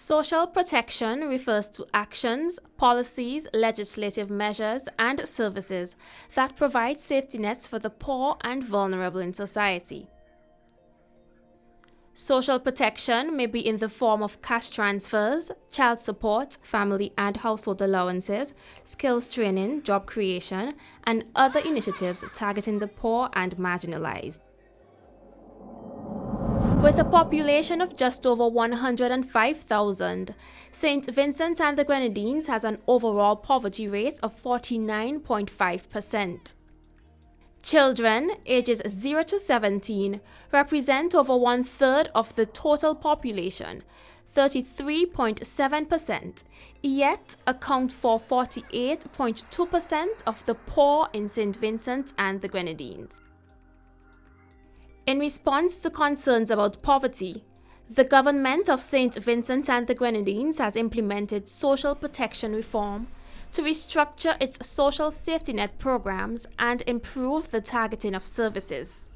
Social protection refers to actions, policies, legislative measures, and services that provide safety nets for the poor and vulnerable in society. Social protection may be in the form of cash transfers, child support, family and household allowances, skills training, job creation, and other initiatives targeting the poor and marginalized. With a population of just over 105,000, St. Vincent and the Grenadines has an overall poverty rate of 49.5%. Children ages 0 to 17 represent over one-third of the total population, 33.7%, yet account for 48.2% of the poor in St. Vincent and the Grenadines. In response to concerns about poverty, the government of St. Vincent and the Grenadines has implemented social protection reform to restructure its social safety net programs and improve the targeting of services.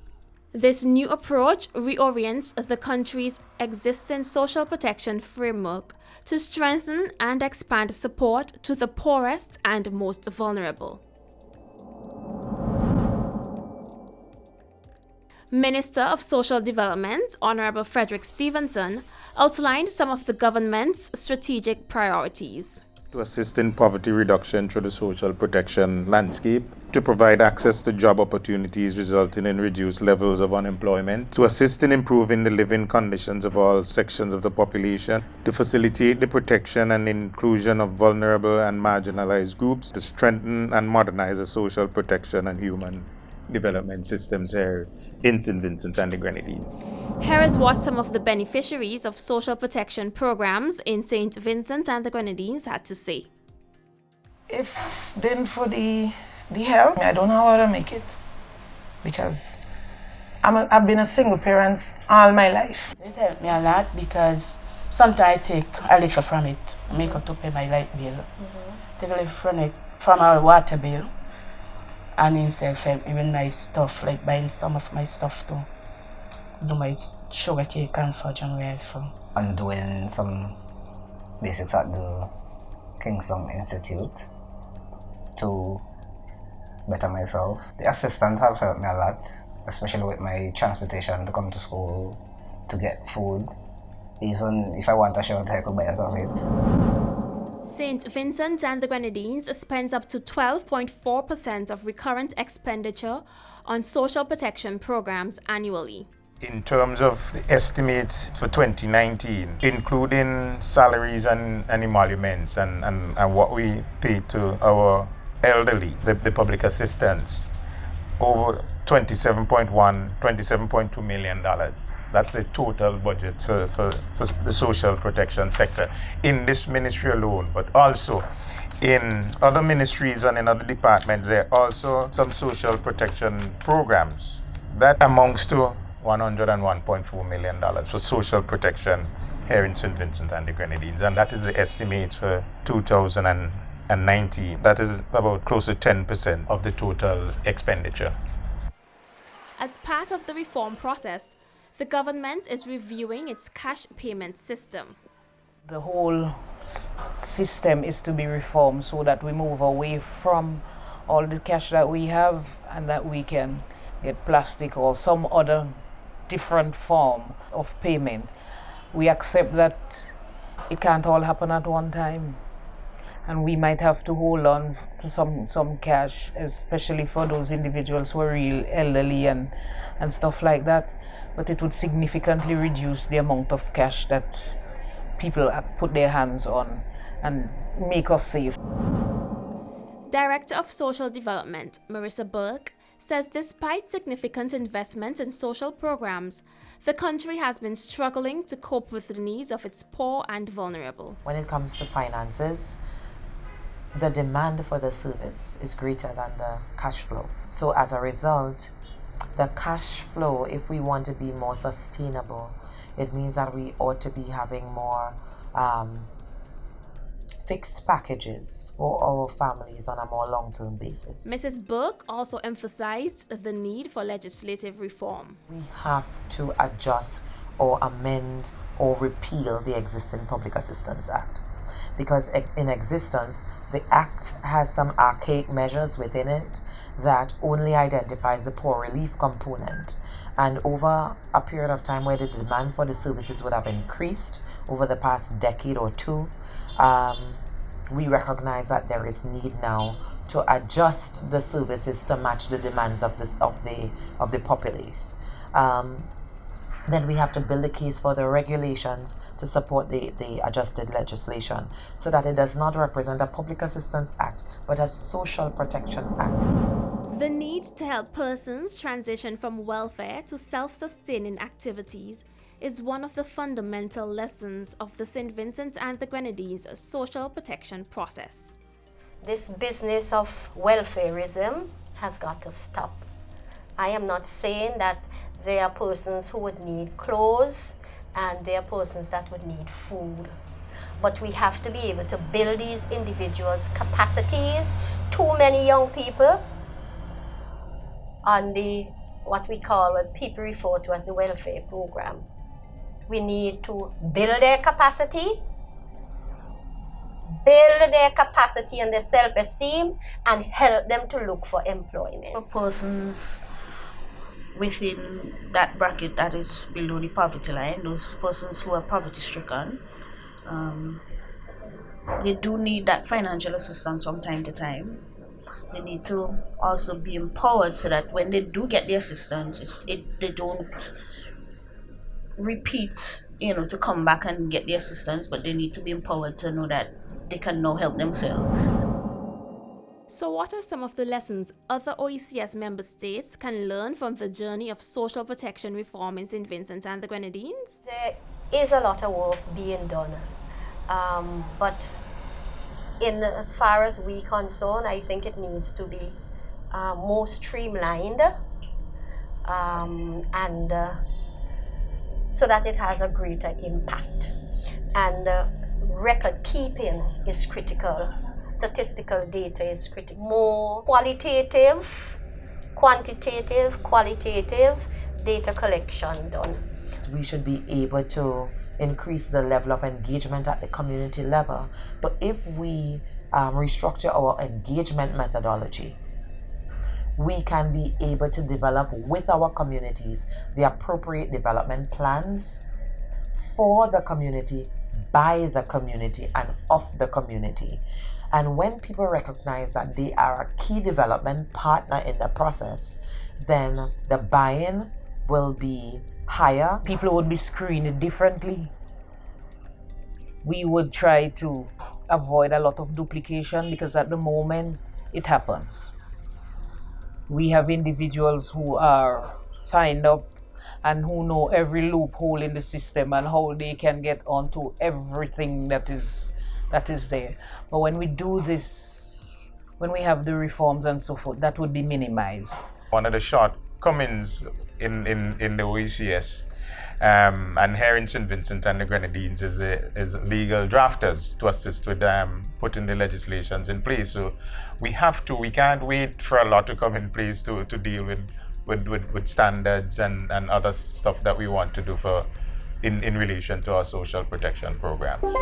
This new approach reorients the country's existing social protection framework to strengthen and expand support to the poorest and most vulnerable. Minister of Social Development, Honorable Frederick Stevenson, outlined some of the government's strategic priorities. To assist in poverty reduction through the social protection landscape, to provide access to job opportunities resulting in reduced levels of unemployment, to assist in improving the living conditions of all sections of the population, to facilitate the protection and inclusion of vulnerable and marginalized groups, to strengthen and modernize the social protection and human development systems here in St. Vincent and the Grenadines. Here is what some of the beneficiaries of social protection programs in St. Vincent and the Grenadines had to say. If then for the help, I don't know how to make it, because I've been a single parent all my life. It helped me a lot because sometimes I take a little from it, make up to pay my light bill, take a little from it, from our water bill, and instead even my stuff, like buying some of my stuff to do my sugar cake and fudge and wafer. I'm doing some basics at the Kingston Institute to better myself. The assistants have helped me a lot, especially with my transportation to come to school, to get food. Even if I want a shelter, I could buy out of it. St. Vincent and the Grenadines spends up to 12.4% of recurrent expenditure on social protection programs annually. In terms of the estimates for 2019, including salaries and emoluments and what we pay to our elderly, the public assistance, over $27.2 million. That's the total budget for the social protection sector in this ministry alone, but also in other ministries and in other departments. There are also some social protection programs that amounts to $101.4 million for social protection here in St. Vincent and the Grenadines, and that is the estimate for 2019. That is about close to 10% of the total expenditure. As part of the reform process, the government is reviewing its cash payment system. The whole system is to be reformed so that we move away from all the cash that we have and that we can get plastic or some other different form of payment. We accept that it can't all happen at one time, and we might have to hold on to some cash, especially for those individuals who are real elderly and stuff like that. But it would significantly reduce the amount of cash that people put their hands on and make us safe. Director of Social Development, Marissa Burke, says despite significant investment in social programs, the country has been struggling to cope with the needs of its poor and vulnerable. When it comes to finances, the demand for the service is greater than the cash flow. So as a result, the cash flow, if we want to be more sustainable, it means that we ought to be having more fixed packages for our families on a more long-term basis. Mrs. Burke also emphasized the need for legislative reform. We have to adjust or amend or repeal the existing Public Assistance Act. Because in existence, the Act has some archaic measures within it that only identifies the poor relief component. And over a period of time where the demand for the services would have increased over the past decade or two, we recognize that there is need now to adjust the services to match the demands of the populace. Then we have to build a case for the regulations to support the adjusted legislation so that it does not represent a Public Assistance Act but a Social Protection Act. The need to help persons transition from welfare to self-sustaining activities is one of the fundamental lessons of the St. Vincent and the Grenadines social protection process. This business of welfareism has got to stop. I am not saying that there are persons who would need clothes and there are persons that would need food. But we have to be able to build these individuals' capacities. Too many young people on what people refer to as the welfare program. We need to build their capacity and their self-esteem, and help them to look for employment. For persons within that bracket that is below the poverty line, those persons who are poverty stricken, they do need that financial assistance from time to time. They need to also be empowered so that when they do get the assistance, they don't repeat, to come back and get the assistance, but they need to be empowered to know that they can now help themselves. So what are some of the lessons other OECS member states can learn from the journey of social protection reform in St. Vincent and the Grenadines? There is a lot of work being done, but as far as we concerned, I think it needs to be more streamlined and so that it has a greater impact. And record keeping is critical. Statistical data is critical. More qualitative, qualitative data collection done. We should be able to increase the level of engagement at the community level. But if we restructure our engagement methodology, we can be able to develop with our communities the appropriate development plans for the community, by the community, and of the community. And when people recognize that they are a key development partner in the process, then the buy-in will be higher. People would be screened differently. We would try to avoid a lot of duplication because at the moment it happens. We have individuals who are signed up and who know every loophole in the system and how they can get onto everything that is there. But when we do this, when we have the reforms and so forth, that would be minimized. One of the shortcomings in the OECS and here in St. Vincent and the Grenadines is legal drafters to assist with putting the legislations in place. So we can't wait for a law to come in place to deal with standards and other stuff that we want to do in relation to our social protection programs.